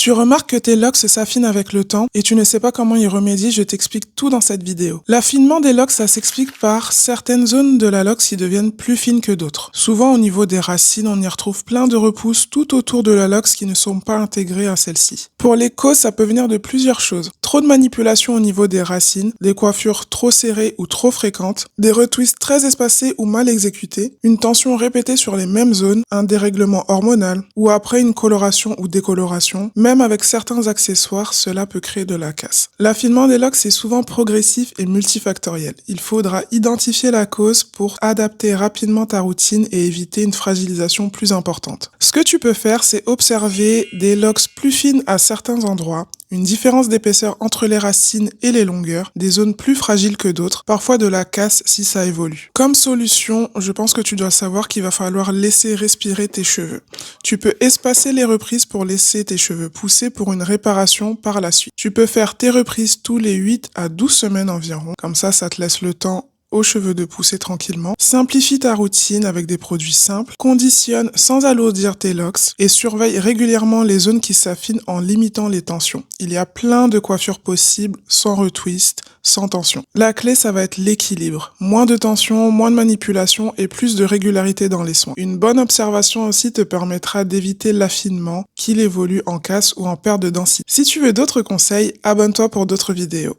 Tu remarques que tes locks s'affinent avec le temps et tu ne sais pas comment y remédier, je t'explique tout dans cette vidéo. L'affinement des locks, ça s'explique par certaines zones de la lock qui deviennent plus fines que d'autres. Souvent au niveau des racines, on y retrouve plein de repousses tout autour de la lock qui ne sont pas intégrées à celle-ci. Pour les causes, ça peut venir de plusieurs choses. Trop de manipulation au niveau des racines, des coiffures trop serrées ou trop fréquentes, des retwists très espacés ou mal exécutés, une tension répétée sur les mêmes zones, un dérèglement hormonal ou après une coloration ou décoloration. Même avec certains accessoires, cela peut créer de la casse. L'affinement des locks est souvent progressif et multifactoriel. Il faudra identifier la cause pour adapter rapidement ta routine et éviter une fragilisation plus importante. Ce que tu peux faire, c'est observer des locks plus fines à certains endroits, une différence d'épaisseur entre les racines et les longueurs, des zones plus fragiles que d'autres, parfois de la casse si ça évolue. Comme solution, je pense que tu dois savoir qu'il va falloir laisser respirer tes cheveux. Tu peux espacer les reprises pour laisser tes cheveux pousser pour une réparation par la suite. Tu peux faire tes reprises tous les 8 à 12 semaines environ, comme ça te laisse le temps aux cheveux de pousser tranquillement. Simplifie ta routine avec des produits simples. Conditionne sans alourdir tes locks et surveille régulièrement les zones qui s'affinent en limitant les tensions. Il y a plein de coiffures possibles sans retwist, sans tension. La clé, ça va être l'équilibre. Moins de tension, moins de manipulation et plus de régularité dans les soins. Une bonne observation aussi te permettra d'éviter l'affinement, qu'il évolue en casse ou en perte de densité. Si tu veux d'autres conseils, abonne-toi pour d'autres vidéos.